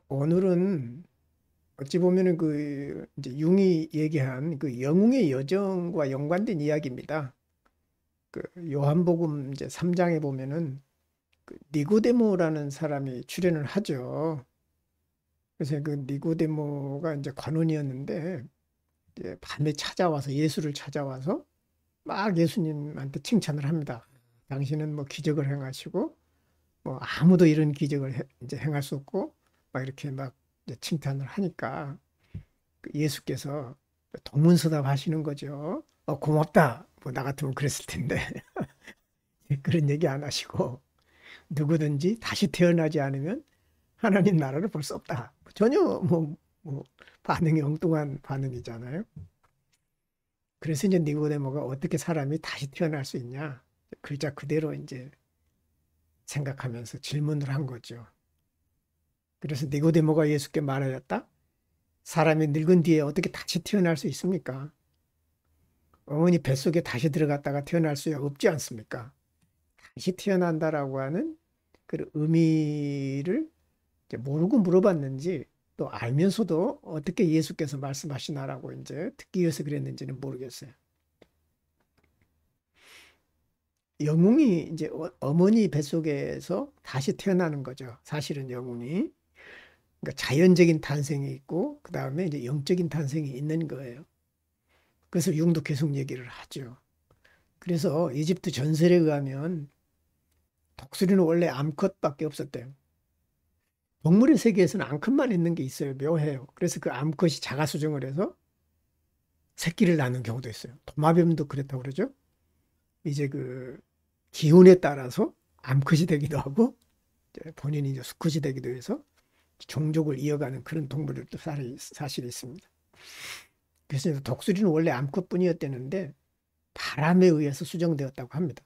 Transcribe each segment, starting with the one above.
오늘은 어찌 보면은 그 이제 융이 얘기한 그 영웅의 여정과 연관된 이야기입니다. 그 요한복음 이제 3장에 보면은 그 니고데모라는 사람이 출연을 하죠. 그래서 그 니고데모가 이제 관원이었는데 이제 밤에 찾아와서 예수를 찾아와서 막 예수님한테 칭찬을 합니다. 당신은 뭐 기적을 행하시고 뭐 아무도 이런 기적을 이제 행할 수 없고 막 이렇게 막 이제 칭찬을 하니까 그 예수께서 동문서답 하시는 거죠. 고맙다. 뭐 나 같으면 그랬을 텐데 그런 얘기 안 하시고 누구든지 다시 태어나지 않으면 하나님 나라를 볼 수 없다. 전혀 뭐 반응이 엉뚱한 반응이잖아요. 그래서 이제 니고데모가 어떻게 사람이 다시 태어날 수 있냐? 글자 그대로 이제 생각하면서 질문을 한 거죠. 그래서 니고데모가 예수께 말하였다. 사람이 늙은 뒤에 어떻게 다시 태어날 수 있습니까? 어머니 뱃속에 다시 들어갔다가 태어날 수 없지 않습니까? 다시 태어난다라고 하는 그 의미를 이제 모르고 물어봤는지 또 알면서도 어떻게 예수께서 말씀하시나라고 이제 듣기 위해서 그랬는지는 모르겠어요. 영웅이 이제 어머니 뱃속에서 다시 태어나는 거죠. 사실은 영웅이. 그러니까 자연적인 탄생이 있고 그 다음에 이제 영적인 탄생이 있는 거예요. 그래서 융도 계속 얘기를 하죠. 그래서 이집트 전설에 의하면 독수리는 원래 암컷밖에 없었대요. 동물의 세계에서는 암컷만 있는 게 있어요. 묘해요. 그래서 그 암컷이 자가 수정을 해서 새끼를 낳는 경우도 있어요. 도마뱀도 그랬다고 그러죠. 이제 그 기운에 따라서 암컷이 되기도 하고 이제 본인이 이제 수컷이 되기도 해서 종족을 이어가는 그런 동물들도 사실 있습니다. 그래서 독수리는 원래 암컷뿐이었다는데 바람에 의해서 수정되었다고 합니다.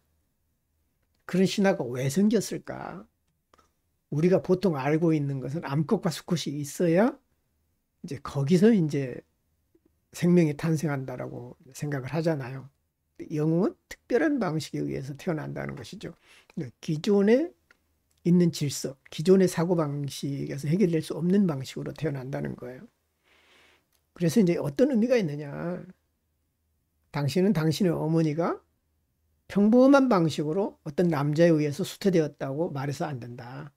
그런 신화가 왜 생겼을까? 우리가 보통 알고 있는 것은 암컷과 수컷이 있어야 이제 거기서 이제 생명이 탄생한다라고 생각을 하잖아요. 영웅은 특별한 방식에 의해서 태어난다는 것이죠. 기존에 있는 질서, 기존의 사고방식에서 해결될 수 없는 방식으로 태어난다는 거예요. 그래서 이제 어떤 의미가 있느냐. 당신은 당신의 어머니가 평범한 방식으로 어떤 남자에 의해서 수태되었다고 말해서 안 된다.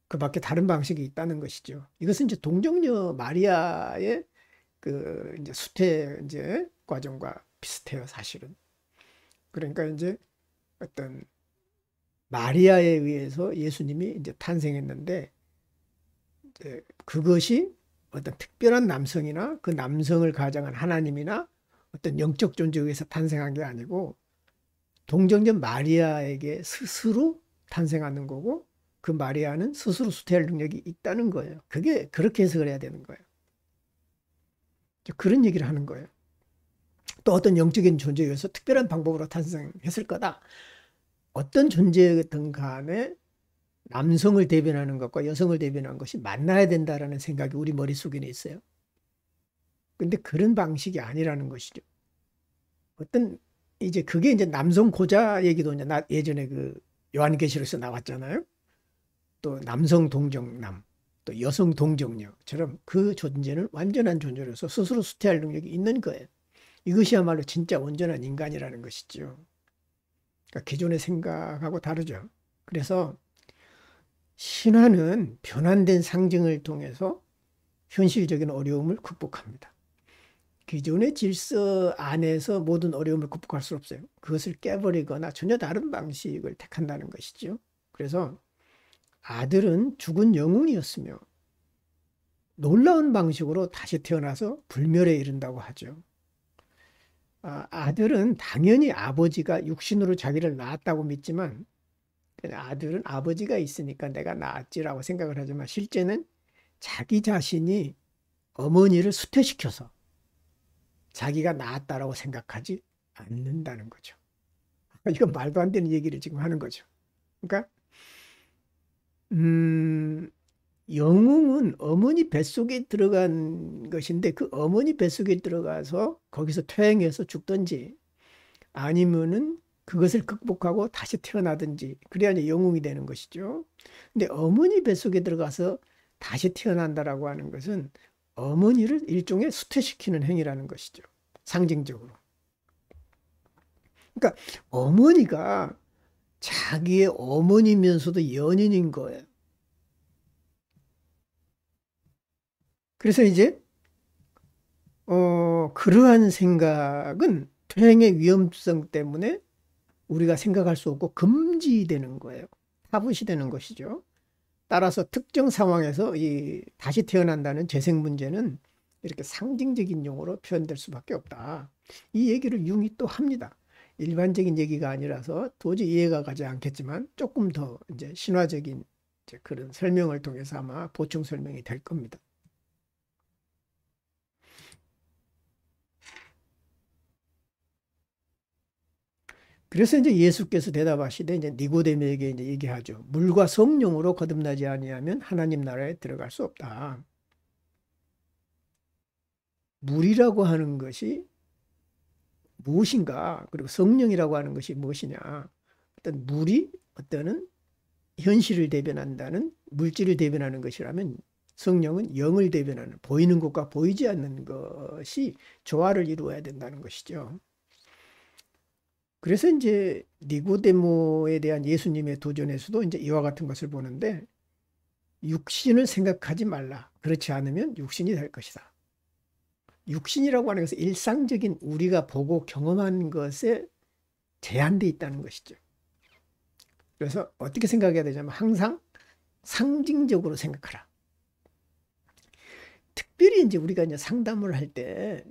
그 밖에 다른 방식이 있다는 것이죠. 이것은 이제 동정녀 마리아의 그 이제 수태 이제 과정과 비슷해요, 사실은. 그러니까 이제 어떤 마리아에 의해서 예수님이 이제 탄생했는데 이제 그것이 어떤 특별한 남성이나 그 남성을 가장한 하나님이나 어떤 영적 존재에 의해서 탄생한 게 아니고 동정녀 마리아에게 스스로 탄생하는 거고 그 마리아는 스스로 수태할 능력이 있다는 거예요. 그게 그렇게 해석을 해야 되는 거예요. 그런 얘기를 하는 거예요. 또 어떤 영적인 존재에 의해서 특별한 방법으로 탄생했을 거다. 어떤 존재든 간에 남성을 대변하는 것과 여성을 대변하는 것이 만나야 된다라는 생각이 우리 머릿속에는 있어요. 근데 그런 방식이 아니라는 것이죠. 어떤 이제 그게 이제 남성 고자 얘기도 이제 나 예전에 그 요한계시록에서 나왔잖아요. 또 남성 동정남, 또 여성 동정녀처럼 그 존재는 완전한 존재로서 스스로 수태할 능력이 있는 거예요. 이것이야말로 진짜 온전한 인간이라는 것이죠. 그러니까 기존의 생각하고 다르죠. 그래서 신화는 변환된 상징을 통해서 현실적인 어려움을 극복합니다. 기존의 질서 안에서 모든 어려움을 극복할 수 없어요. 그것을 깨버리거나 전혀 다른 방식을 택한다는 것이죠. 그래서 아들은 죽은 영웅이었으며 놀라운 방식으로 다시 태어나서 불멸에 이른다고 하죠. 아들은 당연히 아버지가 육신으로 자기를 낳았다고 믿지만 아들은 아버지가 있으니까 내가 낳았지라고 생각을 하지만 실제는 자기 자신이 어머니를 수태시켜서 자기가 낳았다라고 생각하지 않는다는 거죠. 이건 말도 안 되는 얘기를 지금 하는 거죠. 그러니까 영웅은 어머니 뱃속에 들어간 것인데 그 어머니 뱃속에 들어가서 거기서 퇴행해서 죽든지 아니면은 그것을 극복하고 다시 태어나든지 그래야 이제 영웅이 되는 것이죠. 근데 어머니 뱃속에 들어가서 다시 태어난다라고 하는 것은 어머니를 일종의 수태시키는 행위라는 것이죠. 상징적으로. 그러니까 어머니가 자기의 어머니면서도 연인인 거예요. 그래서 이제 그러한 생각은 퇴행의 위험성 때문에 우리가 생각할 수 없고 금지되는 거예요. 타부시 되는 것이죠. 따라서 특정 상황에서 이 다시 태어난다는 재생 문제는 이렇게 상징적인 용어로 표현될 수밖에 없다. 이 얘기를 융이 또 합니다. 일반적인 얘기가 아니라서 도저히 이해가 가지 않겠지만 조금 더 이제 신화적인 이제 그런 설명을 통해서 아마 보충 설명이 될 겁니다. 그래서 이제 예수께서 대답하시되 이제 니고데모에게 이제 얘기하죠. 물과 성령으로 거듭나지 아니하면 하나님 나라에 들어갈 수 없다. 물이라고 하는 것이 무엇인가? 그리고 성령이라고 하는 것이 무엇이냐? 어떤 물이 어떤 현실을 대변한다는 물질을 대변하는 것이라면 성령은 영을 대변하는 보이는 것과 보이지 않는 것이 조화를 이루어야 된다는 것이죠. 그래서 이제 니고데모에 대한 예수님의 도전에서도 이제 이와 같은 것을 보는데 육신을 생각하지 말라. 그렇지 않으면 육신이 될 것이다. 육신이라고 하는 것은 일상적인 우리가 보고 경험한 것에 제한되어 있다는 것이죠. 그래서 어떻게 생각해야 되냐면 항상 상징적으로 생각하라. 특별히 이제 우리가 이제 상담을 할 때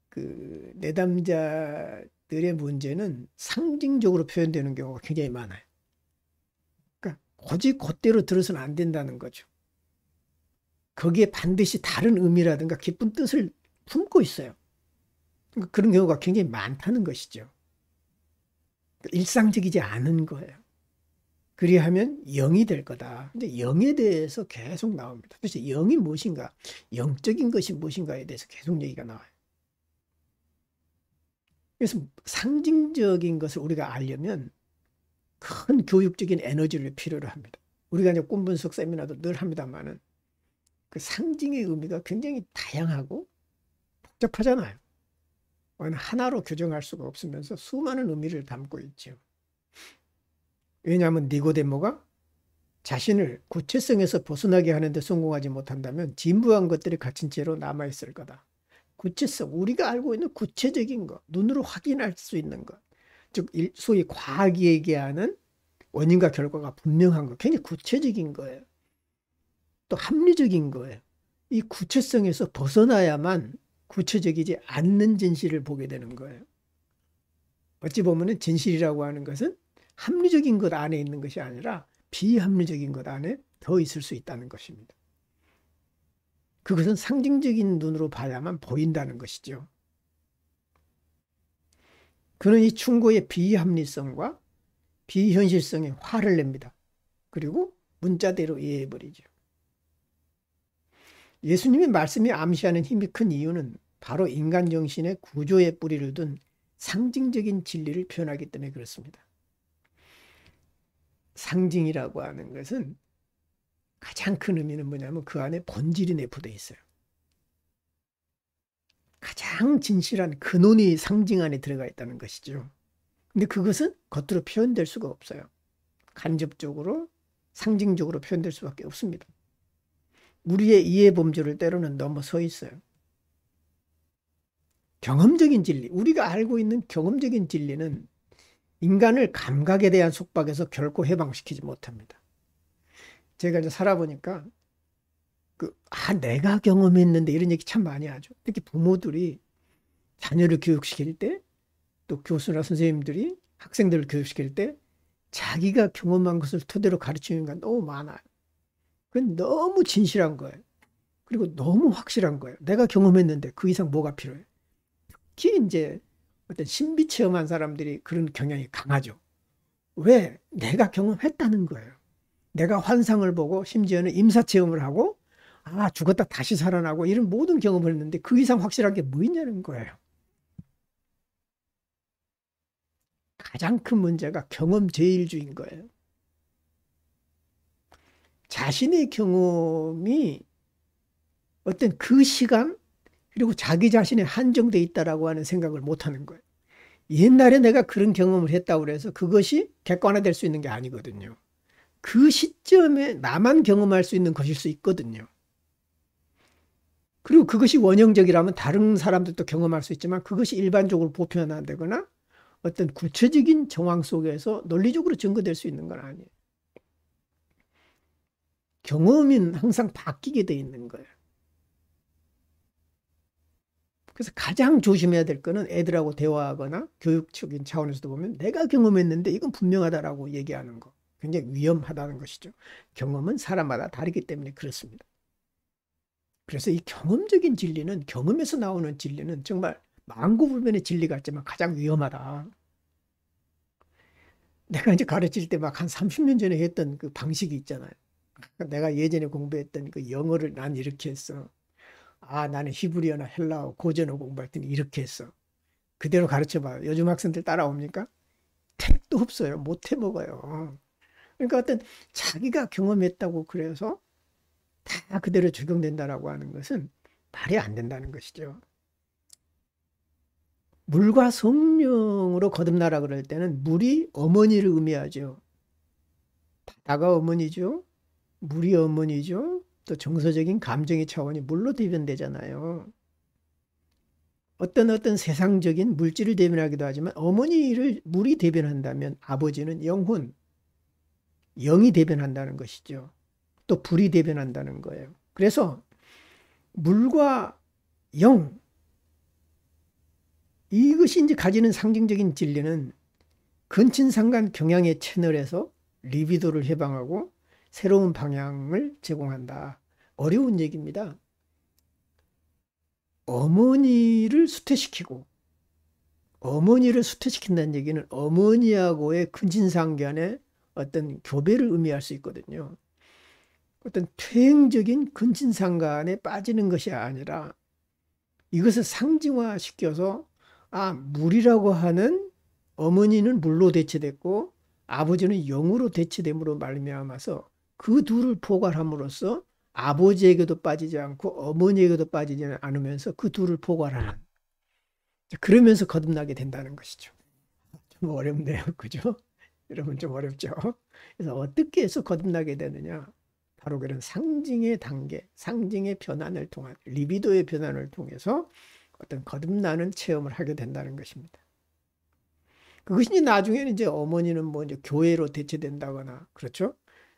그 내담자들의 문제는 상징적으로 표현되는 경우가 굉장히 많아요. 그러니까 고지 곧대로 들어서는 안 된다는 거죠. 거기에 반드시 다른 의미라든가 깊은 뜻을 품고 있어요. 그러니까 그런 경우가 굉장히 많다는 것이죠. 일상적이지 않은 거예요. 그리하면 영이 될 거다. 근데 영에 대해서 계속 나옵니다. 그래서 영이 무엇인가, 영적인 것이 무엇인가에 대해서 계속 얘기가 나와요. 그래서 상징적인 것을 우리가 알려면 큰 교육적인 에너지를 필요로 합니다. 우리가 이제 꿈분석 세미나도 늘 합니다만은 그 상징의 의미가 굉장히 다양하고 복잡하잖아요. 하나로 규정할 수가 없으면서 수많은 의미를 담고 있죠. 왜냐하면 니고데모가 자신을 구체성에서 벗어나게 하는데 성공하지 못한다면 진부한 것들이 갇힌 채로 남아있을 거다. 구체성, 우리가 알고 있는 구체적인 것, 눈으로 확인할 수 있는 것, 즉 소위 과학이 얘기하는 원인과 결과가 분명한 것, 굉장히 구체적인 거예요. 또 합리적인 거예요. 이 구체성에서 벗어나야만 구체적이지 않는 진실을 보게 되는 거예요. 어찌 보면 진실이라고 하는 것은 합리적인 것 안에 있는 것이 아니라 비합리적인 것 안에 더 있을 수 있다는 것입니다. 그것은 상징적인 눈으로 봐야만 보인다는 것이죠. 그는 이 충고의 비합리성과 비현실성에 화를 냅니다. 그리고 문자대로 이해해버리죠. 예수님의 말씀이 암시하는 힘이 큰 이유는 바로 인간 정신의 구조의 뿌리를 둔 상징적인 진리를 표현하기 때문에 그렇습니다. 상징이라고 하는 것은 가장 큰 의미는 뭐냐면 그 안에 본질이 내포되어 있어요. 가장 진실한 근원이 상징 안에 들어가 있다는 것이죠. 근데 그것은 겉으로 표현될 수가 없어요. 간접적으로, 상징적으로 표현될 수밖에 없습니다. 우리의 이해 범주를 때로는 넘어서 있어요. 경험적인 진리, 우리가 알고 있는 경험적인 진리는 인간을 감각에 대한 속박에서 결코 해방시키지 못합니다. 제가 이제 살아보니까 내가 경험했는데 이런 얘기 참 많이 하죠. 특히 부모들이 자녀를 교육시킬 때, 또 교수나 선생님들이 학생들을 교육시킬 때 자기가 경험한 것을 토대로 가르치는 게 너무 많아요. 그건 너무 진실한 거예요. 그리고 너무 확실한 거예요. 내가 경험했는데 그 이상 뭐가 필요해? 특히 이제 어떤 신비 체험한 사람들이 그런 경향이 강하죠. 왜? 내가 경험했다는 거예요. 내가 환상을 보고 심지어는 임사 체험을 하고 죽었다 다시 살아나고 이런 모든 경험을 했는데 그 이상 확실한 게 뭐 있냐는 거예요. 가장 큰 문제가 경험 제일주의인 거예요. 자신의 경험이 어떤 그 시간 그리고 자기 자신에 한정돼 있다라고 하는 생각을 못 하는 거예요. 옛날에 내가 그런 경험을 했다고 해서 그것이 객관화될 수 있는 게 아니거든요. 그 시점에 나만 경험할 수 있는 것일 수 있거든요. 그리고 그것이 원형적이라면 다른 사람들도 경험할 수 있지만 그것이 일반적으로 보편화되거나 어떤 구체적인 정황 속에서 논리적으로 증거될 수 있는 건 아니에요. 경험은 항상 바뀌게 돼 있는 거예요. 그래서 가장 조심해야 될 거는 애들하고 대화하거나 교육적인 차원에서도 보면 내가 경험했는데 이건 분명하다라고 얘기하는 거. 굉장히 위험하다는 것이죠. 경험은 사람마다 다르기 때문에 그렇습니다. 그래서 이 경험적인 진리는 경험에서 나오는 진리는 정말 만고불변의 진리 같지만 가장 위험하다. 내가 이제 가르칠 때 막 한 30년 전에 했던 그 방식이 있잖아요. 내가 예전에 공부했던 그 영어를 난 이렇게 했어. 아, 나는 히브리어나 헬라어 고전어 공부할 때는 이렇게 했어. 그대로 가르쳐 봐요. 요즘 학생들 따라옵니까? 택도 없어요. 못 해 먹어요. 그러니까 어떤 자기가 경험했다고 그래서 다 그대로 적용된다라고 하는 것은 말이 안 된다는 것이죠. 물과 성령으로 거듭나라 그럴 때는 물이 어머니를 의미하죠. 바다가 어머니죠. 물이 어머니죠. 또 정서적인 감정의 차원이 물로 대변되잖아요. 어떤 세상적인 물질을 대변하기도 하지만 어머니를 물이 대변한다면 아버지는 영혼, 영이 대변한다는 것이죠. 또 불이 대변한다는 거예요. 그래서 물과 영, 이것이 이제 가지는 상징적인 진리는 근친상간 경향의 채널에서 리비도를 해방하고 새로운 방향을 제공한다. 어려운 얘기입니다. 어머니를 수퇴시키고 어머니를 수퇴시킨다는 얘기는 어머니하고의 근친상간의 어떤 교배를 의미할 수 있거든요. 어떤 퇴행적인 근친상간에 빠지는 것이 아니라 이것을 상징화시켜서 물이라고 하는 어머니는 물로 대체됐고 아버지는 영으로 대체됨으로 말미암아서 그 둘을 포괄함으로써 아버지에게도 빠지지 않고 어머니에게도 빠지지 않으면서 그 둘을 포괄하는 그러면서 거듭나게 된다는 것이죠. 좀 어렵네요. 그죠? 여러분 좀 어렵죠? 그래서 어떻게 해서 거듭나게 되느냐? 바로 그런 상징의 단계, 상징의 변환을 통한 리비도의 변환을 통해서 어떤 거듭나는 체험을 하게 된다는 것입니다. 그것이 이제 나중에는 이제 어머니는 뭐 이제 교회로 대체된다거나 그렇죠?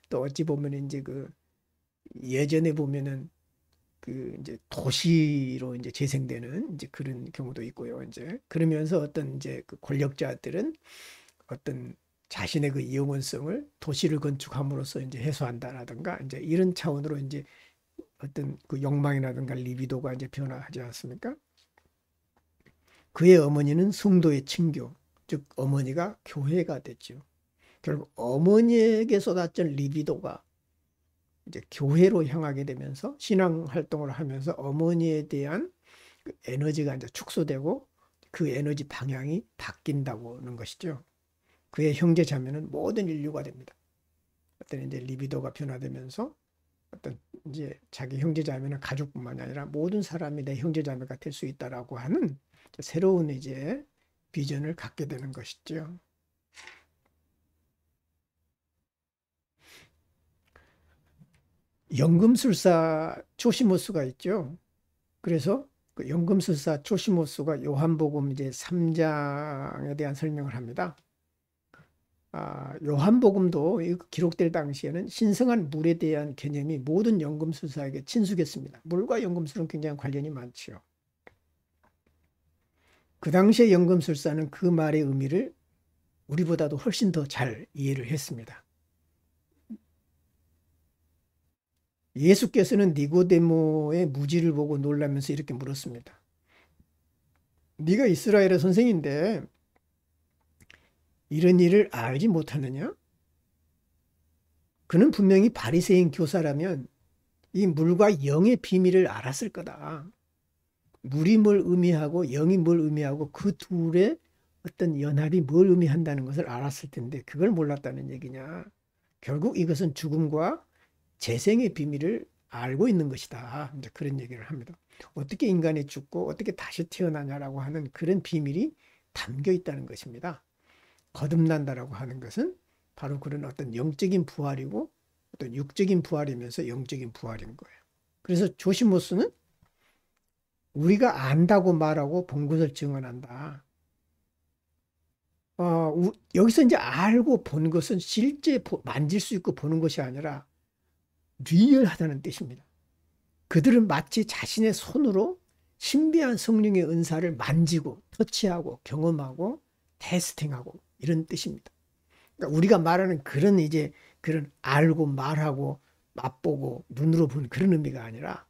또 어찌 보면 이제 그 예전에 보면은 그 이제 도시로 이제 재생되는 이제 그런 경우도 있고요. 이제 그러면서 어떤 이제 그 권력자들은 어떤 자신의 그 영원성을 도시를 건축함으로써 이제 해소한다라든가 이제 이런 차원으로 이제 어떤 그 욕망이라든가 리비도가 이제 변화하지 않습니까? 그의 어머니는 성도의 친교, 즉 어머니가 교회가 됐죠. 결국 어머니에게 쏟았던 리비도가 이제 교회로 향하게 되면서 신앙 활동을 하면서 어머니에 대한 그 에너지가 이제 축소되고 그 에너지 방향이 바뀐다고 하는 것이죠. 그의 형제 자매는 모든 인류가 됩니다. 어떤 이제 리비도가 변화되면서 어떤 이제 자기 형제 자매는 가족뿐만이 아니라 모든 사람이 내 형제 자매가 될 수 있다라고 하는 새로운 이제 비전을 갖게 되는 것이죠. 연금술사 조시모스가 있죠. 그래서 그 연금술사 조시모스가 요한복음 이제 3장에 대한 설명을 합니다. 요한복음도 기록될 당시에는 신성한 물에 대한 개념이 모든 연금술사에게 친숙했습니다. 물과 연금술은 굉장히 관련이 많지요. 그 당시에 연금술사는 그 말의 의미를 우리보다도 훨씬 더 잘 이해를 했습니다. 예수께서는 니고데모의 무지를 보고 놀라면서 이렇게 물었습니다. 네가 이스라엘의 선생인데 이런 일을 알지 못하느냐? 그는 분명히 바리새인 교사라면 이 물과 영의 비밀을 알았을 거다. 물이 뭘 의미하고 영이 뭘 의미하고 그 둘의 어떤 연합이 뭘 의미한다는 것을 알았을 텐데 그걸 몰랐다는 얘기냐. 결국 이것은 죽음과 재생의 비밀을 알고 있는 것이다. 이제 그런 얘기를 합니다. 어떻게 인간이 죽고 어떻게 다시 태어나냐라고 하는 그런 비밀이 담겨 있다는 것입니다. 거듭난다라고 하는 것은 바로 그런 어떤 영적인 부활이고 어떤 육적인 부활이면서 영적인 부활인 거예요. 그래서 조시모스는 우리가 안다고 말하고 본 것을 증언한다. 여기서 이제 알고 본 것은 실제 만질 수 있고 보는 것이 아니라 리얼하다는 뜻입니다. 그들은 마치 자신의 손으로 신비한 성령의 은사를 만지고 터치하고 경험하고 테스팅하고 이런 뜻입니다. 그러니까 우리가 말하는 그런 이제 그런 알고 말하고 맛보고 눈으로 본 그런 의미가 아니라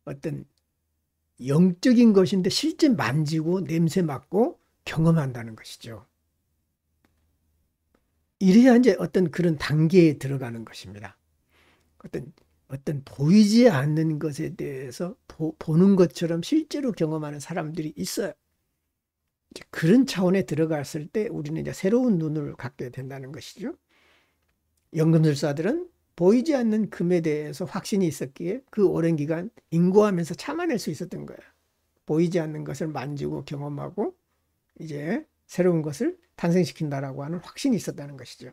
어떤 영적인 것인데 실제 만지고 냄새 맡고 경험한다는 것이죠. 이래야 이제 어떤 그런 단계에 들어가는 것입니다. 어떤 보이지 않는 것에 대해서 보는 것처럼 실제로 경험하는 사람들이 있어요. 그런 차원에 들어갔을 때 우리는 이제 새로운 눈을 갖게 된다는 것이죠. 연금술사들은 보이지 않는 금에 대해서 확신이 있었기에 그 오랜 기간 인고하면서 참아낼 수 있었던 거예요. 보이지 않는 것을 만지고 경험하고 이제 새로운 것을 탄생시킨다라고 하는 확신이 있었다는 것이죠.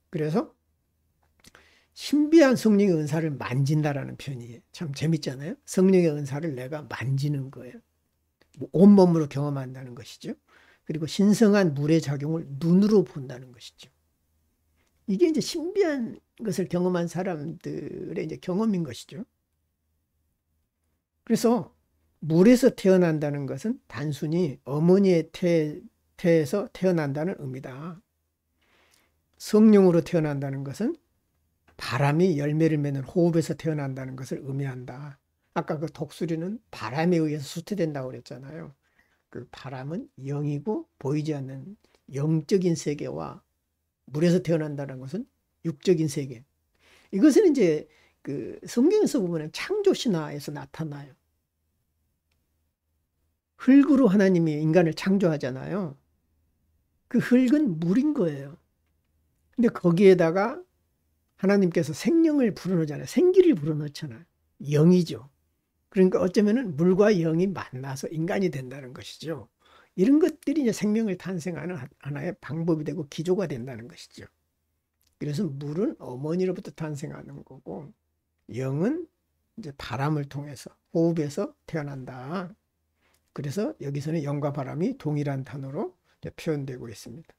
그래서 신비한 성령의 은사를 만진다라는 표현이 참 재밌잖아요. 성령의 은사를 내가 만지는 거예요. 온몸으로 경험한다는 것이죠. 그리고 신성한 물의 작용을 눈으로 본다는 것이죠. 이게 이제 신비한 것을 경험한 사람들의 이제 경험인 것이죠. 그래서 물에서 태어난다는 것은 단순히 어머니의 태에서 태어난다는 의미다. 성령으로 태어난다는 것은 바람이 열매를 맺는 호흡에서 태어난다는 것을 의미한다. 아까 그 독수리는 바람에 의해서 수태된다고 그랬잖아요. 그 바람은 영이고 보이지 않는 영적인 세계와 물에서 태어난다는 것은 육적인 세계. 이것은 이제 그 성경에서 보면 창조 신화에서 나타나요. 흙으로 하나님이 인간을 창조하잖아요. 그 흙은 물인 거예요. 근데 거기에다가 하나님께서 생명을 불어넣잖아요. 생기를 불어넣잖아요. 영이죠. 그러니까 어쩌면은 물과 영이 만나서 인간이 된다는 것이죠. 이런 것들이 이제 생명을 탄생하는 하나의 방법이 되고 기조가 된다는 것이죠. 그래서 물은 어머니로부터 탄생하는 거고 영은 이제 바람을 통해서 호흡에서 태어난다. 그래서 여기서는 영과 바람이 동일한 단어로 표현되고 있습니다.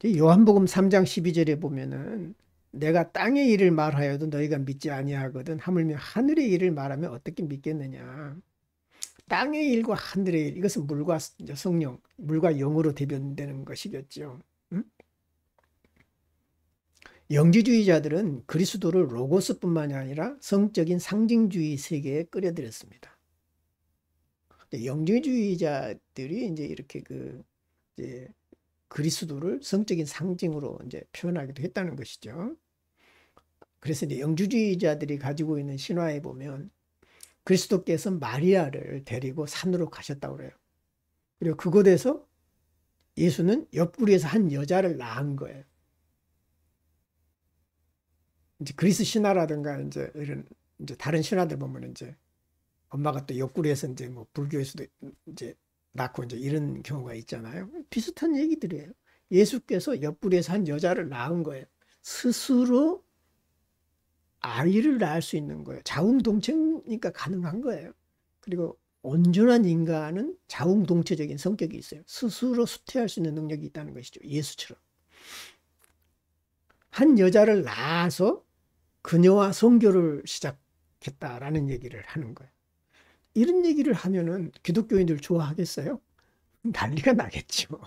요한복음 3장 12절에 보면은 내가 땅의 일을 말하여도 너희가 믿지 아니하거든 하물며 하늘의 일을 말하면 어떻게 믿겠느냐. 땅의 일과 하늘의 일, 이것은 물과 성령, 물과 영으로 대변되는 것이겠죠. 응? 영지주의자들은 그리스도를 로고스뿐만이 아니라 성적인 상징주의 세계에 끌어들였습니다. 영지주의자들이 이제 이렇게 이제 그리스도를 성적인 상징으로 이제 표현하기도 했다는 것이죠. 그래서 이제 영주주의자들이 가지고 있는 신화에 보면 그리스도께서 마리아를 데리고 산으로 가셨다고 그래요. 그리고 그곳에서 예수는 옆구리에서 한 여자를 낳은 거예요. 이제 그리스 신화라든가 이제 이런 이제 다른 신화들 보면 이제 엄마가 또 옆구리에서 이제 뭐 불교에서도 이제 낳고 이제 이런 경우가 있잖아요. 비슷한 얘기들이에요. 예수께서 옆구리에서 한 여자를 낳은 거예요. 스스로 아이를 낳을 수 있는 거예요. 자웅동체니까 가능한 거예요. 그리고 온전한 인간은 자웅동체적인 성격이 있어요. 스스로 수태할 수 있는 능력이 있다는 것이죠. 예수처럼. 한 여자를 낳아서 그녀와 선교를 시작했다라는 얘기를 하는 거예요. 이런 얘기를 하면은 기독교인들 좋아하겠어요? 난리가 나겠죠.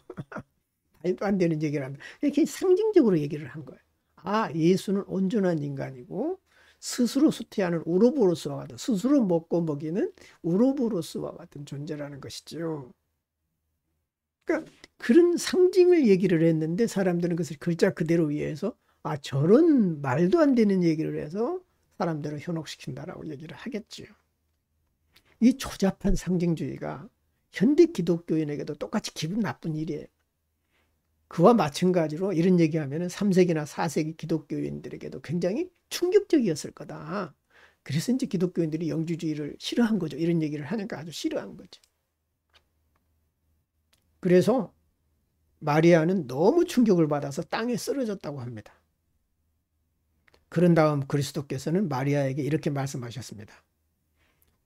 말도 안 되는 얘기를 한다. 이렇게 상징적으로 얘기를 한 거예요. 아, 예수는 온전한 인간이고 스스로 수태하는 우로보로스와 같은, 스스로 먹고 먹이는 우로보로스와 같은 존재라는 것이죠. 그러니까 그런 상징을 얘기를 했는데 사람들은 그것을 글자 그대로 이해해서 아, 저런 말도 안 되는 얘기를 해서 사람들을 현혹시킨다라고 얘기를 하겠죠. 이 조잡한 상징주의가 현대 기독교인에게도 똑같이 기분 나쁜 일이에요. 그와 마찬가지로 이런 얘기하면 3세기나 4세기 기독교인들에게도 굉장히 충격적이었을 거다. 그래서 이제 기독교인들이 영주주의를 싫어한 거죠. 이런 얘기를 하니까 아주 싫어한 거죠. 그래서 마리아는 너무 충격을 받아서 땅에 쓰러졌다고 합니다. 그런 다음 그리스도께서는 마리아에게 이렇게 말씀하셨습니다.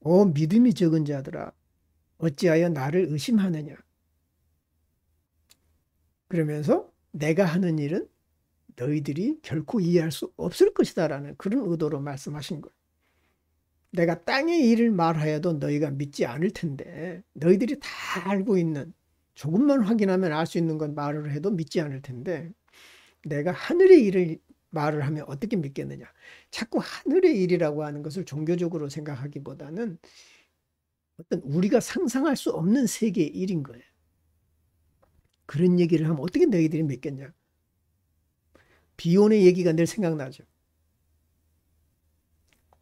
오 믿음이 적은 자들아 어찌하여 나를 의심하느냐. 그러면서 내가 하는 일은 너희들이 결코 이해할 수 없을 것이다 라는 그런 의도로 말씀하신 거예요. 내가 땅의 일을 말하여도 너희가 믿지 않을 텐데 너희들이 다 알고 있는 조금만 확인하면 알 수 있는 건 말을 해도 믿지 않을 텐데 내가 하늘의 일을 말을 하면 어떻게 믿겠느냐. 자꾸 하늘의 일이라고 하는 것을 종교적으로 생각하기보다는 어떤 우리가 상상할 수 없는 세계의 일인 거예요. 그런 얘기를 하면 어떻게 너희들이 믿겠냐. 비혼의 얘기가 늘 생각나죠.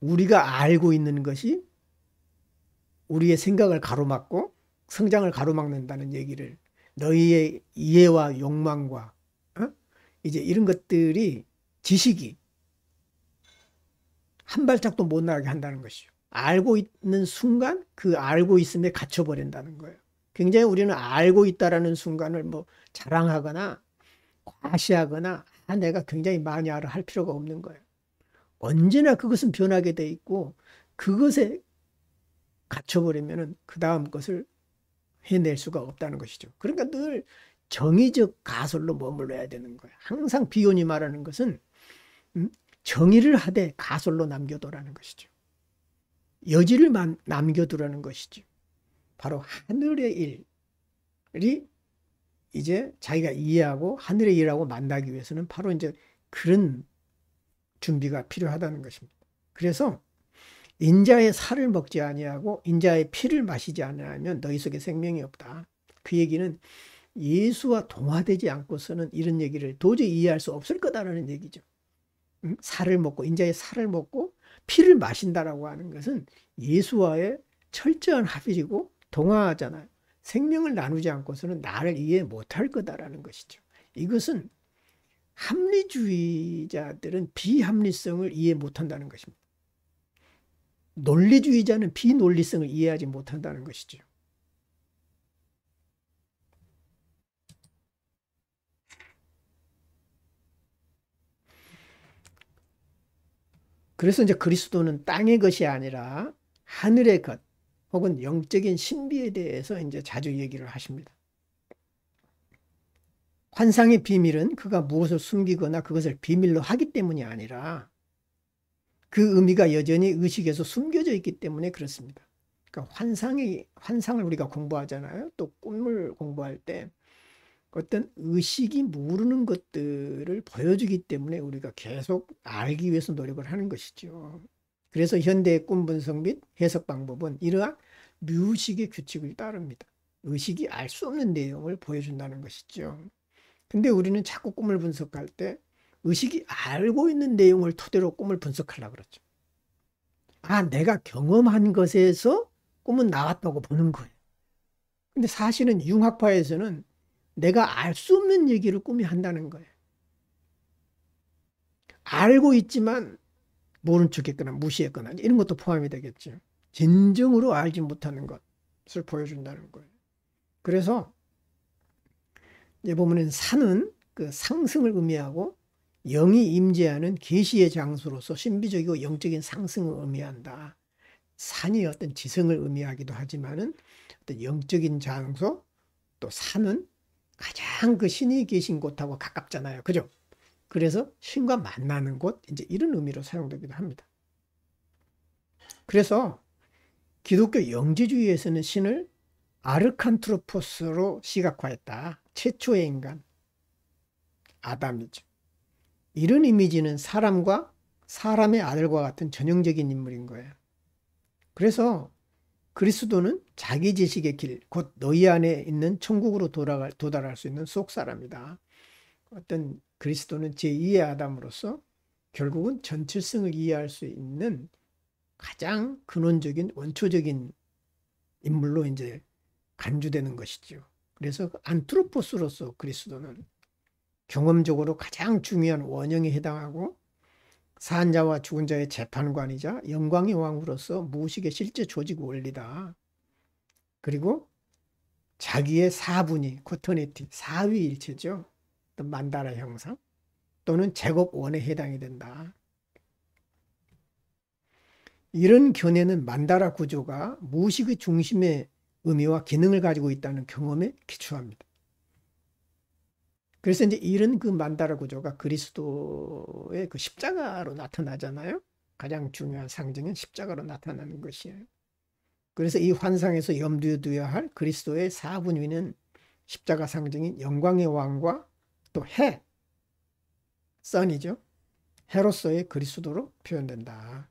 우리가 알고 있는 것이 우리의 생각을 가로막고 성장을 가로막는다는 얘기를 너희의 이해와 욕망과 이제 이런 것들이 지식이 한 발짝도 못 나가게 한다는 것이죠. 알고 있는 순간 그 알고 있음에 갇혀버린다는 거예요. 굉장히 우리는 알고 있다라는 순간을 뭐 자랑하거나 과시하거나 내가 굉장히 많이 알아 할 필요가 없는 거예요. 언제나 그것은 변하게 돼 있고 그것에 갇혀버리면 그 다음 것을 해낼 수가 없다는 것이죠. 그러니까 늘 정의적 가설로 머물러야 되는 거예요. 항상 비혼이 말하는 것은 정의를 하되 가설로 남겨두라는 것이죠. 여지를 남겨두라는 것이죠. 바로 하늘의 일이 이제 자기가 이해하고 하늘의 일하고 만나기 위해서는 바로 이제 그런 준비가 필요하다는 것입니다. 그래서 인자의 살을 먹지 아니하고 인자의 피를 마시지 아니하면 너희 속에 생명이 없다. 그 얘기는 예수와 동화되지 않고서는 이런 얘기를 도저히 이해할 수 없을 거다라는 얘기죠. 살을 먹고 인자의 살을 먹고 피를 마신다라고 하는 것은 예수와의 철저한 합일이고 동화하잖아요. 생명을 나누지 않고서는 나를 이해 못할 거다라는 것이죠. 이것은 합리주의자들은 비합리성을 이해 못한다는 것입니다. 논리주의자는 비논리성을 이해하지 못한다는 것이죠. 그래서 이제 그리스도는 땅의 것이 아니라 하늘의 것 혹은 영적인 신비에 대해서 이제 자주 얘기를 하십니다. 환상의 비밀은 그가 무엇을 숨기거나 그것을 비밀로 하기 때문이 아니라 그 의미가 여전히 의식에서 숨겨져 있기 때문에 그렇습니다. 그러니까 환상을 우리가 공부하잖아요. 또 꿈을 공부할 때 어떤 의식이 모르는 것들을 보여주기 때문에 우리가 계속 알기 위해서 노력을 하는 것이죠. 그래서 현대의 꿈 분석 및 해석 방법은 이러한 뮤식의 규칙을 따릅니다. 의식이 알 수 없는 내용을 보여준다는 것이죠. 근데 우리는 자꾸 꿈을 분석할 때 의식이 알고 있는 내용을 토대로 꿈을 분석하려고 그러죠. 내가 경험한 것에서 꿈은 나왔다고 보는 거예요. 근데 사실은 융합파에서는 내가 알 수 없는 얘기를 꿈이 한다는 거예요. 알고 있지만 모른 척했거나 무시했거나 이런 것도 포함이 되겠죠. 진정으로 알지 못하는 것을 보여준다는 거예요. 그래서 이제 보면은 산은 그 상승을 의미하고 영이 임재하는 계시의 장소로서 신비적이고 영적인 상승을 의미한다. 산이 어떤 지성을 의미하기도 하지만은 어떤 영적인 장소, 또 산은 가장 그 신이 계신 곳하고 가깝잖아요. 그죠? 그래서 신과 만나는 곳, 이제 이런 의미로 사용되기도 합니다. 그래서 기독교 영지주의에서는 신을 아르칸트로포스로 시각화했다. 최초의 인간, 아담이죠. 이런 이미지는 사람과 사람의 아들과 같은 전형적인 인물인 거예요. 그래서 그리스도는 자기 지식의 길, 곧 너희 안에 있는 천국으로 도달할 수 있는 속사람이다. 어떤 그리스도는 제2의 아담으로서 결국은 전칠성을 이해할 수 있는 가장 근원적인 원초적인 인물로 이제 간주되는 것이죠. 그래서 안트로포스로서 그리스도는 경험적으로 가장 중요한 원형에 해당하고 산 자와 죽은 자의 재판관이자 영광의 왕으로서 무의식의 실제 조직 원리다. 그리고 자기의 사분위, 코터니티, 사위일체죠. 만다라 형상 또는 제곱원에 해당이 된다. 이런 견해는 만다라 구조가 무의식의 중심의 의미와 기능을 가지고 있다는 경험에 기초합니다. 그래서 이제 이런 그 만다라 구조가 그리스도의 그 십자가로 나타나잖아요. 가장 중요한 상징은 십자가로 나타나는 것이에요. 그래서 이 환상에서 염두에 두어야 할 그리스도의 사분위는 십자가 상징인 영광의 왕과 또 해, 선이죠. 해로서의 그리스도로 표현된다.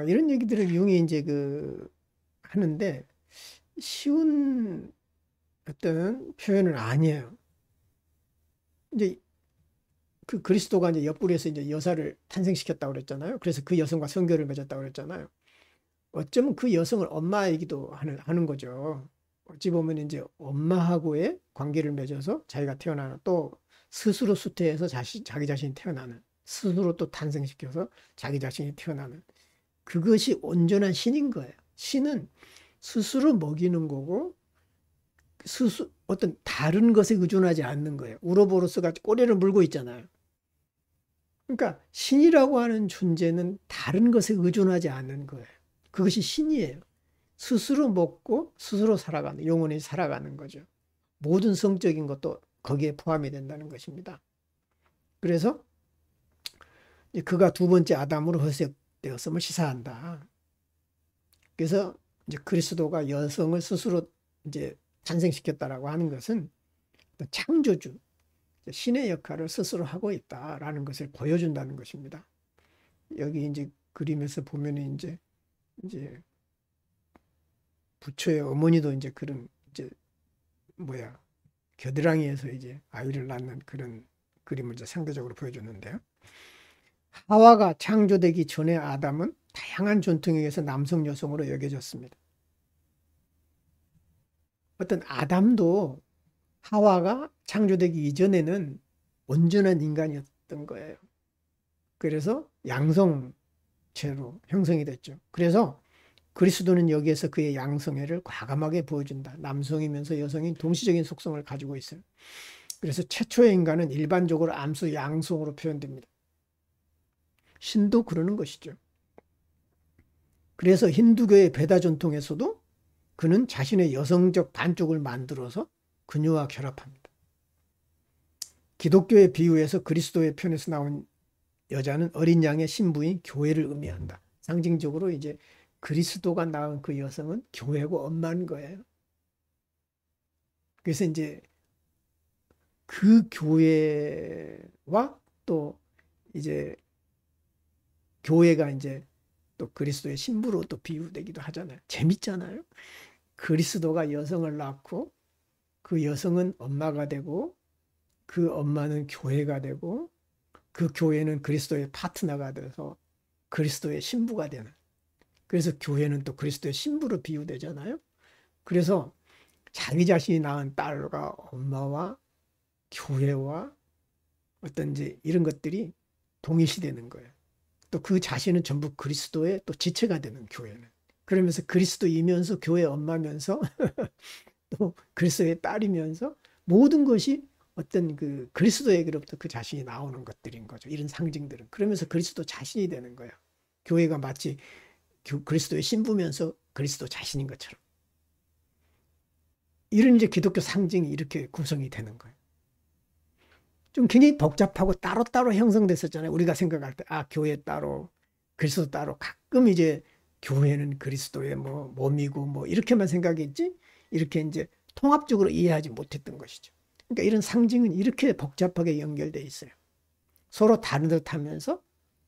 이런 얘기들을 융이 이제 하는데 쉬운 어떤 표현은 아니에요. 이제 그 그리스도가 이제 옆구리에서 이제 여사를 탄생시켰다고 그랬잖아요. 그래서 그 여성과 성결을 맺었다고 그랬잖아요. 어쩌면 그 여성을 엄마이기도 하는 거죠. 어찌 보면 이제 엄마하고의 관계를 맺어서 자기가 태어나는 또 스스로 수태해서 자기 자신이 태어나는 스스로 또 탄생시켜서 자기 자신이 태어나는 그것이 온전한 신인 거예요. 신은 스스로 먹이는 거고 어떤 다른 것에 의존하지 않는 거예요. 우로보로스가 꼬리를 물고 있잖아요. 그러니까 신이라고 하는 존재는 다른 것에 의존하지 않는 거예요. 그것이 신이에요. 스스로 먹고 스스로 살아가는, 영원히 살아가는 거죠. 모든 성적인 것도 거기에 포함이 된다는 것입니다. 그래서 그가 두 번째 아담으로 허세되었음을 시사한다. 그래서 이제 그리스도가 여성을 스스로 이제 탄생시켰다라고 하는 것은 창조주, 신의 역할을 스스로 하고 있다라는 것을 보여준다는 것입니다. 여기 이제 그림에서 보면은 이제 부처의 어머니도 이제 그런 이제 겨드랑이에서 이제 아이를 낳는 그런 그림을 이제 상대적으로 보여줬는데요. 하와가 창조되기 전에 아담은 다양한 전통에 의해서 남성 여성으로 여겨졌습니다. 어떤 아담도 하와가 창조되기 이전에는 온전한 인간이었던 거예요. 그래서 양성체로 형성이 됐죠. 그래서 그리스도는 여기에서 그의 양성애를 과감하게 보여준다. 남성이면서 여성인 동시적인 속성을 가지고 있어요. 그래서 최초의 인간은 일반적으로 암수 양성으로 표현됩니다. 신도 그러는 것이죠. 그래서 힌두교의 베다 전통에서도 그는 자신의 여성적 반쪽을 만들어서 그녀와 결합합니다. 기독교의 비유에서 그리스도의 편에서 나온 여자는 어린 양의 신부인 교회를 의미한다. 상징적으로 이제 그리스도가 낳은 그 여성은 교회고 엄마인 거예요. 그래서 이제 그 교회와 또 이제 교회가 이제 또 그리스도의 신부로 또 비유되기도 하잖아요. 재밌잖아요. 그리스도가 여성을 낳고 그 여성은 엄마가 되고 그 엄마는 교회가 되고 그 교회는 그리스도의 파트너가 돼서 그리스도의 신부가 되는. 그래서 교회는 또 그리스도의 신부로 비유되잖아요. 그래서 자기 자신이 낳은 딸과 엄마와 교회와 어떤지 이런 것들이 동일시되는 거예요. 또 그 자신은 전부 그리스도의 또 지체가 되는 교회는. 그러면서 그리스도이면서 교회 엄마면서 또 그리스도의 딸이면서 모든 것이 어떤 그 그리스도에게로부터 그 자신이 나오는 것들인 거죠. 이런 상징들은. 그러면서 그리스도 자신이 되는 거예요. 교회가 마치 그리스도의 신부면서 그리스도 자신인 것처럼. 이런 이제 기독교 상징이 이렇게 구성이 되는 거예요. 좀 굉장히 복잡하고 따로따로 형성됐었잖아요. 우리가 생각할 때, 교회 따로, 그리스도 따로. 가끔 이제 교회는 그리스도의 몸이고 이렇게만 생각했지, 이렇게 이제 통합적으로 이해하지 못했던 것이죠. 그러니까 이런 상징은 이렇게 복잡하게 연결되어 있어요. 서로 다른 듯 하면서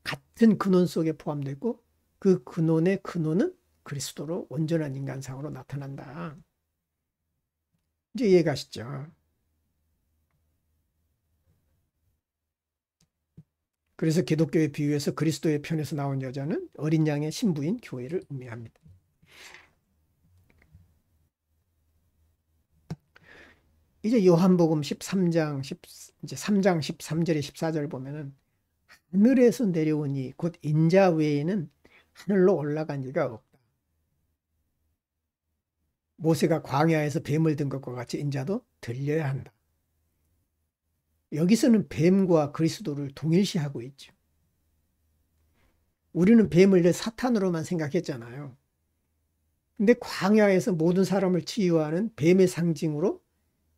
같은 근원 속에 포함되어 있고, 그 근원의 근원은 그리스도로 온전한 인간상으로 나타난다. 이제 이해가시죠? 그래서 기독교의 비유에서 그리스도의 편에서 나온 여자는 어린 양의 신부인 교회를 의미합니다. 이제 요한복음 13장, 이제 3장 13절에 14절 보면은 하늘에서 내려오니 곧 인자 외에는 하늘로 올라간 이가 없다. 모세가 광야에서 뱀을 든 것과 같이 인자도 들려야 한다. 여기서는 뱀과 그리스도를 동일시하고 있죠. 우리는 뱀을 사탄으로만 생각했잖아요. 근데 광야에서 모든 사람을 치유하는 뱀의 상징으로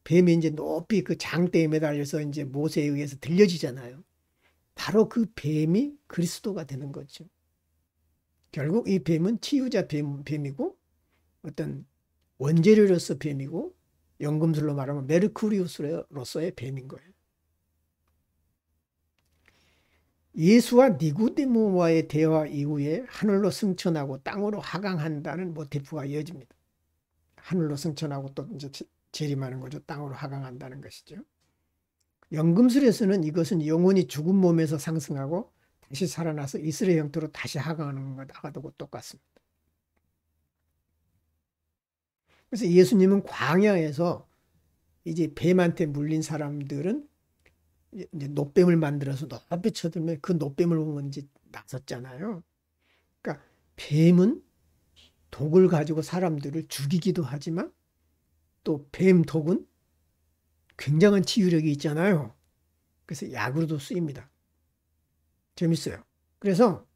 뱀이 이제 높이 그 장대에 매달려서 이제 모세에 의해서 들려지잖아요. 바로 그 뱀이 그리스도가 되는 거죠. 결국 이 뱀은 치유자 뱀이고 어떤 원재료로서 뱀이고 연금술로 말하면 메르쿠리우스로서의 뱀인 거예요. 예수와 니고데모와의 대화 이후에 하늘로 승천하고 땅으로 하강한다는 모티프가 이어집니다. 하늘로 승천하고 또 이제 재림하는 거죠. 땅으로 하강한다는 것이죠. 연금술에서는 이것은 영혼이 죽은 몸에서 상승하고 다시 살아나서 이스라엘 형태로 다시 하강하는 것하고 똑같습니다. 그래서 예수님은 광야에서 이제 뱀한테 물린 사람들은 이제 노뱀을 만들어서 높이 쳐들면 그 노뱀을 보면 이제 나섰잖아요. 그러니까 뱀은 독을 가지고 사람들을 죽이기도 하지만 또 뱀 독은 굉장한 치유력이 있잖아요. 그래서 약으로도 쓰입니다. 재밌어요. 그래서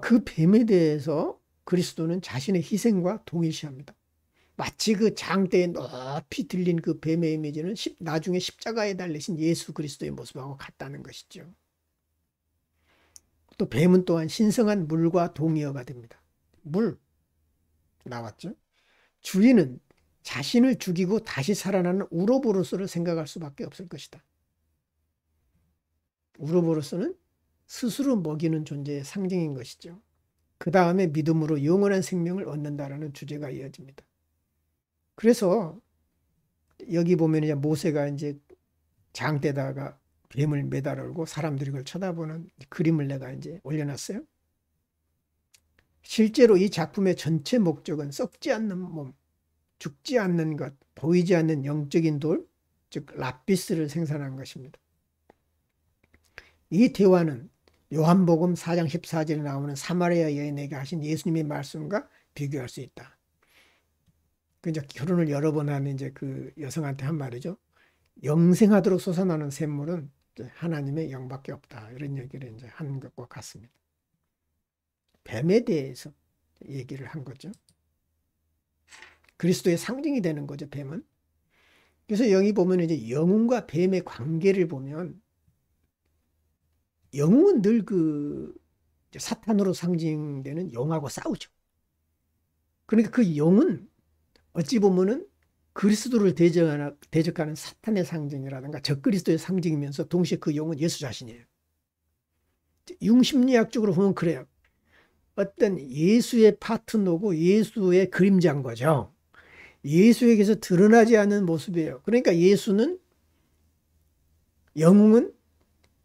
그 뱀에 대해서 그리스도는 자신의 희생과 동일시합니다. 마치 그 장대에 높이 들린 그 뱀의 이미지는 나중에 십자가에 달리신 예수 그리스도의 모습하고 같다는 것이죠. 또 뱀은 또한 신성한 물과 동의어가 됩니다. 물 나왔죠. 주인은 자신을 죽이고 다시 살아나는 우로보로스를 생각할 수밖에 없을 것이다. 우로보로스는 스스로 먹이는 존재의 상징인 것이죠. 그 다음에 믿음으로 영원한 생명을 얻는다라는 주제가 이어집니다. 그래서 여기 보면 이제 모세가 이제 장대다가 뱀을 매달고 사람들이 그걸 쳐다보는 그림을 내가 이제 올려놨어요. 실제로 이 작품의 전체 목적은 썩지 않는 몸, 죽지 않는 것, 보이지 않는 영적인 돌, 즉 라피스를 생산한 것입니다. 이 대화는 요한복음 4장 14절에 나오는 사마리아 여인에게 하신 예수님의 말씀과 비교할 수 있다. 그 이제 결혼을 여러 번 하는 이제 그 여성한테 한 말이죠. 영생하도록 솟아나는 샘물은 하나님의 영밖에 없다. 이런 얘기를 이제 한 것과 같습니다. 뱀에 대해서 얘기를 한 거죠. 그리스도의 상징이 되는 거죠, 뱀은. 그래서 여기 보면 이제 영웅과 뱀의 관계를 보면 영웅은 늘 그 사탄으로 상징되는 영하고 싸우죠. 그러니까 그 영은 어찌 보면은 그리스도를 대적하는 사탄의 상징이라든가 적그리스도의 상징이면서 동시에 그 영은 예수 자신이에요. 융심리학적으로 보면 그래요. 어떤 예수의 파트너고 예수의 그림자인 거죠. 예수에게서 드러나지 않는 모습이에요. 그러니까 예수는 영웅은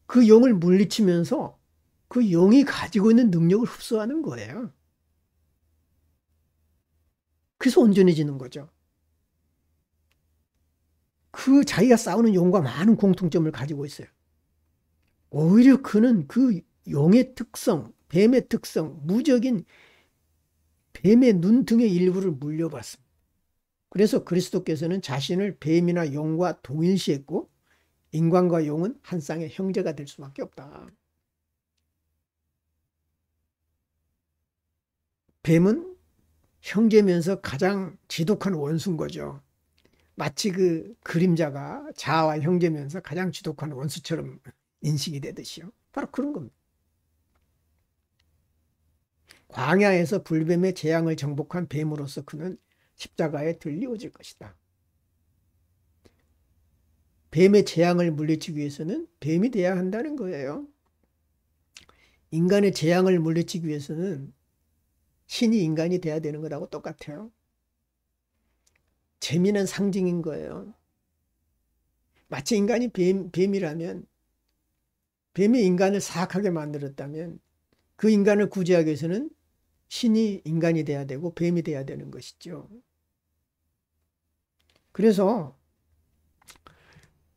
그 영을 물리치면서 그 영이 가지고 있는 능력을 흡수하는 거예요. 그래서 온전해지는 거죠. 그 자기가 싸우는 영과 많은 공통점을 가지고 있어요. 오히려 그는 그 용의 특성, 뱀의 특성, 무적인 뱀의 눈등의 일부를 물려받습니다. 그래서 그리스도께서는 자신을 뱀이나 용과 동일시했고 인간과 용은 한 쌍의 형제가 될 수밖에 없다. 뱀은 형제면서 가장 지독한 원수인 거죠. 마치 그 그림자가 자아와 형제면서 가장 지독한 원수처럼 인식이 되듯이요. 바로 그런 겁니다. 광야에서 불뱀의 재앙을 정복한 뱀으로서 그는 십자가에 들리워질 것이다. 뱀의 재앙을 물리치기 위해서는 뱀이 돼야 한다는 거예요. 인간의 재앙을 물리치기 위해서는 신이 인간이 돼야 되는 것하고 똑같아요. 재미는 상징인 거예요. 마치 인간이 뱀이라면 뱀이 인간을 사악하게 만들었다면 그 인간을 구제하기 위해서는 신이 인간이 돼야 되고 뱀이 돼야 되는 것이죠. 그래서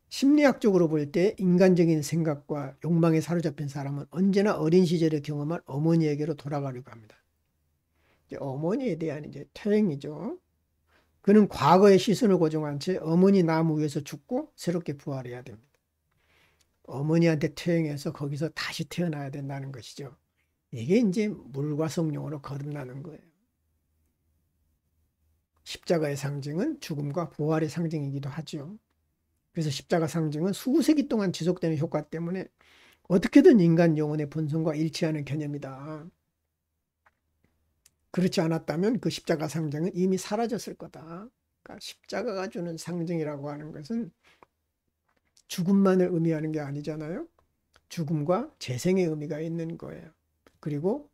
심리학적으로 볼 때 인간적인 생각과 욕망에 사로잡힌 사람은 언제나 어린 시절에 경험한 어머니에게로 돌아가려고 합니다. 이제 어머니에 대한 이제 퇴행이죠. 그는 과거의 시선을 고정한 채 어머니 나무 위에서 죽고 새롭게 부활해야 됩니다. 어머니한테 퇴행해서 거기서 다시 태어나야 된다는 것이죠. 이게 이제 물과 성령으로 거듭나는 거예요. 십자가의 상징은 죽음과 부활의 상징이기도 하죠. 그래서 십자가 상징은 수세기 동안 지속되는 효과 때문에 어떻게든 인간 영혼의 본성과 일치하는 개념이다. 그렇지 않았다면 그 십자가 상징은 이미 사라졌을 거다. 그러니까 십자가가 주는 상징이라고 하는 것은 죽음만을 의미하는 게 아니잖아요. 죽음과 재생의 의미가 있는 거예요. 그리고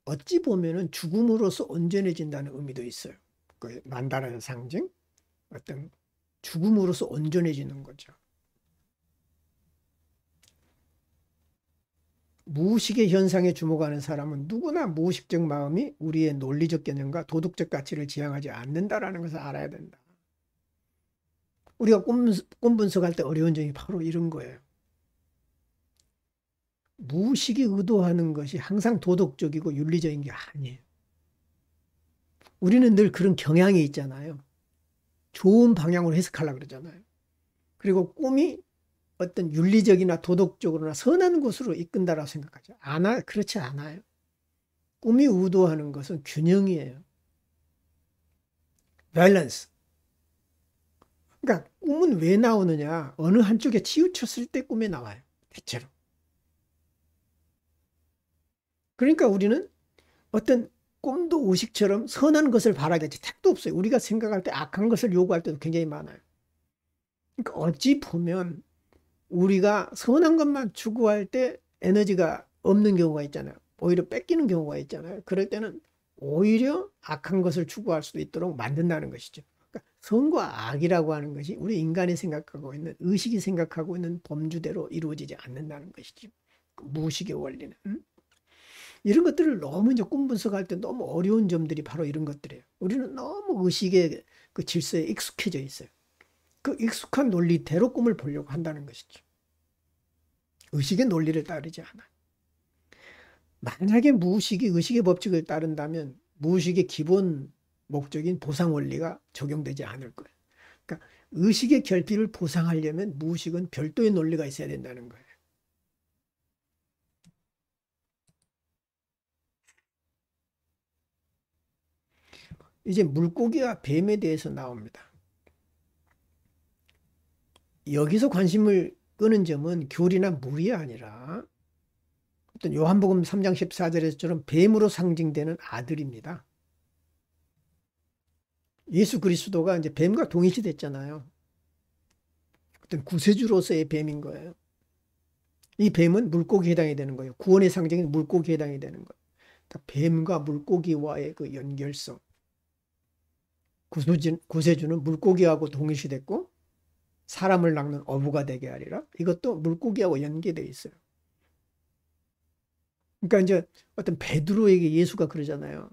어찌 보면은 죽음으로써 온전해진다는 의미도 있어요. 그 만다라의 상징, 어떤 죽음으로써 온전해지는 거죠. 무의식의 현상에 주목하는 사람은 누구나 무의식적 마음이 우리의 논리적 개념과 도덕적 가치를 지향하지 않는다라는 것을 알아야 된다. 우리가 꿈 분석할 때 어려운 점이 바로 이런 거예요. 무의식이 의도하는 것이 항상 도덕적이고 윤리적인 게 아니에요. 우리는 늘 그런 경향이 있잖아요. 좋은 방향으로 해석하려고 그러잖아요. 그리고 꿈이 어떤 윤리적이나 도덕적으로나 선한 곳으로 이끈다라고 생각하죠. 그렇지 않아요. 꿈이 의도하는 것은 균형이에요. 밸런스. 그러니까 꿈은 왜 나오느냐? 어느 한쪽에 치우쳤을 때 꿈에 나와요. 대체로. 그러니까 우리는 어떤 꿈도 의식처럼 선한 것을 바라겠지. 택도 없어요. 우리가 생각할 때 악한 것을 요구할 때도 굉장히 많아요. 그러니까 어찌 보면 우리가 선한 것만 추구할 때 에너지가 없는 경우가 있잖아요. 오히려 뺏기는 경우가 있잖아요. 그럴 때는 오히려 악한 것을 추구할 수도 있도록 만든다는 것이죠. 그러니까 선과 악이라고 하는 것이 우리 인간이 생각하고 있는, 의식이 생각하고 있는 범주대로 이루어지지 않는다는 것이죠. 무의식의 원리는. 이런 것들을 너무 이제 꿈 분석할 때 너무 어려운 점들이 바로 이런 것들이에요. 우리는 너무 의식의 그 질서에 익숙해져 있어요. 그 익숙한 논리대로 꿈을 보려고 한다는 것이죠. 의식의 논리를 따르지 않아요. 만약에 무의식이 의식의 법칙을 따른다면 무의식의 기본 목적인 보상 원리가 적용되지 않을 거예요. 그러니까 의식의 결핍을 보상하려면 무의식은 별도의 논리가 있어야 된다는 거예요. 이제 물고기와 뱀에 대해서 나옵니다. 여기서 관심을 끄는 점은 귤이나 물이 아니라 어떤 요한복음 3장 14절에서처럼 뱀으로 상징되는 아들입니다. 예수 그리스도가 이제 뱀과 동일시 됐잖아요. 어떤 구세주로서의 뱀인 거예요. 이 뱀은 물고기에 해당이 되는 거예요. 구원의 상징인 물고기에 해당이 되는 거예요. 뱀과 물고기와의 그 연결성. 구세주는 물고기하고 동일시 됐고 사람을 낚는 어부가 되게 하리라. 이것도 물고기하고 연계되어 있어요. 그러니까 이제 어떤 베드로에게 예수가 그러잖아요.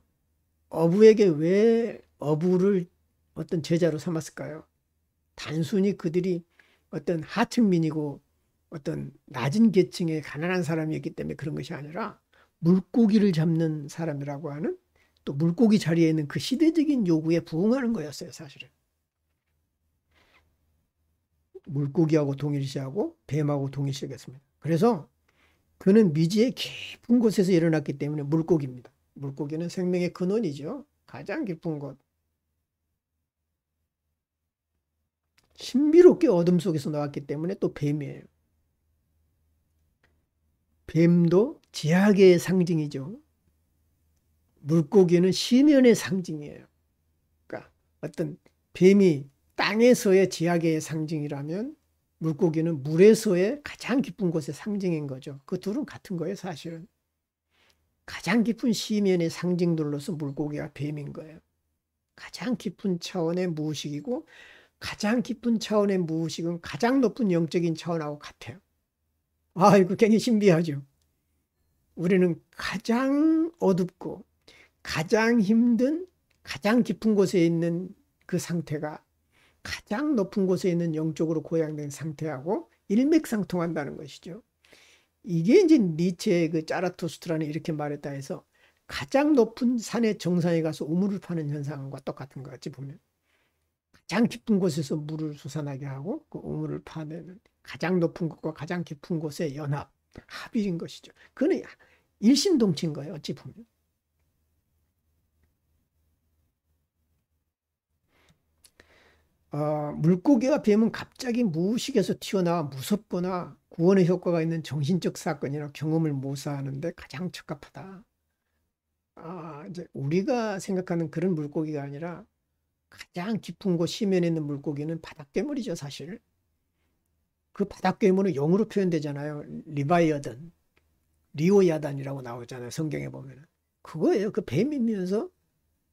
어부에게 왜 어부를 어떤 제자로 삼았을까요? 단순히 그들이 어떤 하층민이고 어떤 낮은 계층의 가난한 사람이었기 때문에 그런 것이 아니라 물고기를 잡는 사람이라고 하는 또 물고기 자리에 있는 그 시대적인 요구에 부응하는 거였어요, 사실은. 물고기하고 동일시하고 뱀하고 동일시하겠습니다. 그래서 그는 미지의 깊은 곳에서 일어났기 때문에 물고기입니다. 물고기는 생명의 근원이죠. 가장 깊은 곳. 신비롭게 어둠 속에서 나왔기 때문에 또 뱀이에요. 뱀도 지하계의 상징이죠. 물고기는 시면의 상징이에요. 그러니까 어떤 뱀이 땅에서의 지하계의 상징이라면 물고기는 물에서의 가장 깊은 곳의 상징인 거죠. 그 둘은 같은 거예요, 사실은. 가장 깊은 시면의 상징들로서 물고기가 뱀인 거예요. 가장 깊은 차원의 무의식이고 가장 깊은 차원의 무의식은 가장 높은 영적인 차원하고 같아요. 이거 굉장히 신비하죠. 우리는 가장 어둡고 가장 힘든 가장 깊은 곳에 있는 그 상태가 가장 높은 곳에 있는 영적으로 고양된 상태하고 일맥상통한다는 것이죠. 이게 이제 니체의 그 자라투스트라는 이렇게 말했다 해서 가장 높은 산의 정상에 가서 우물을 파는 현상과 똑같은 것 같이 보면 가장 깊은 곳에서 물을 솟아나게 하고 그 우물을 파내는 가장 높은 곳과 가장 깊은 곳의 연합, 합일인 것이죠. 그는 일심동체인 거예요. 어찌 보면. 물고기와 뱀은 갑자기 무의식에서 튀어나와 무섭거나 구원의 효과가 있는 정신적 사건이나 경험을 모사하는데 가장 적합하다. 이제 우리가 생각하는 그런 물고기가 아니라 가장 깊은 곳 심연에 있는 물고기는 바닷괴물이죠, 사실. 그 바닷괴물은 영으로 표현되잖아요. 리바이어든, 리오야단이라고 나오잖아요, 성경에 보면은. 그거예요. 그 뱀이면서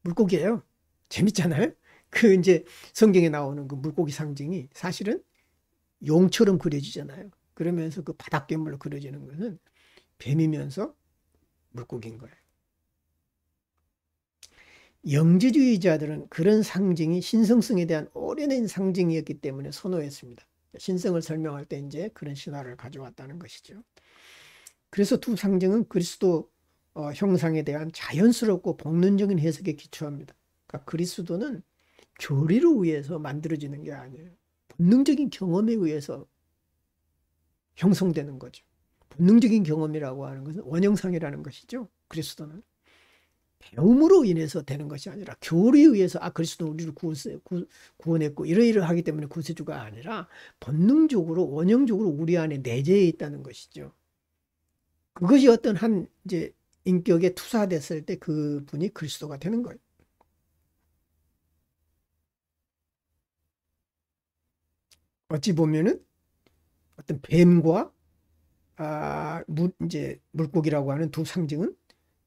물고기예요. 재밌잖아요. 그 이제 성경에 나오는 그 물고기 상징이 사실은 용처럼 그려지잖아요. 그러면서 그 바닷괴물로 그려지는 것은 뱀이면서 물고기인 거예요. 영지주의자들은 그런 상징이 신성성에 대한 오래된 상징이었기 때문에 선호했습니다. 신성을 설명할 때 이제 그런 신화를 가져왔다는 것이죠. 그래서 두 상징은 그리스도 형상에 대한 자연스럽고 본능적인 해석에 기초합니다. 그러니까 그리스도는 교리를 위해서 만들어지는 게 아니에요. 본능적인 경험에 의해서 형성되는 거죠. 본능적인 경험이라고 하는 것은 원형상이라는 것이죠. 그리스도는. 배움으로 인해서 되는 것이 아니라 교리에 의해서 그리스도 우리를 구원했고 이러이러하기 때문에 구세주가 아니라 본능적으로 원형적으로 우리 안에 내재해 있다는 것이죠. 그것이 어떤 한 이제 인격에 투사됐을 때 그분이 그리스도가 되는 거예요. 어찌 보면은 어떤 뱀과 이제 물고기라고 하는 두 상징은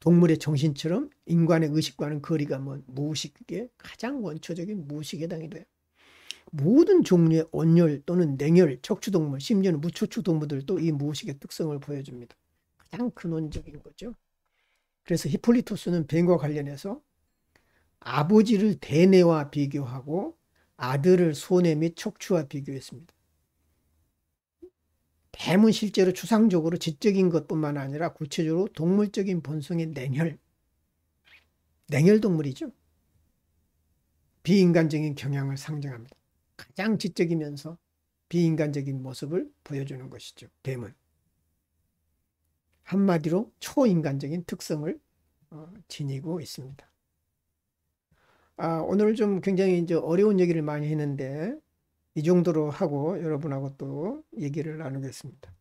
동물의 정신처럼 인간의 의식과는 거리가 먼 무의식의 가장 원초적인 무의식에 해당이 돼요. 모든 종류의 온열 또는 냉열, 척추동물, 심지어는 무척추동물들도 이 무의식의 특성을 보여줍니다. 가장 근원적인 거죠. 그래서 히폴리토스는 뱀과 관련해서 아버지를 대뇌와 비교하고 아들을 소뇌 및 척추와 비교했습니다. 뱀은 실제로 추상적으로 지적인 것뿐만 아니라 구체적으로 동물적인 본성의 냉혈동물이죠. 비인간적인 경향을 상징합니다. 가장 지적이면서 비인간적인 모습을 보여주는 것이죠. 뱀은. 한마디로 초인간적인 특성을 지니고 있습니다. 오늘 좀 굉장히 이제 어려운 얘기를 많이 했는데 이 정도로 하고 여러분하고 또 얘기를 나누겠습니다.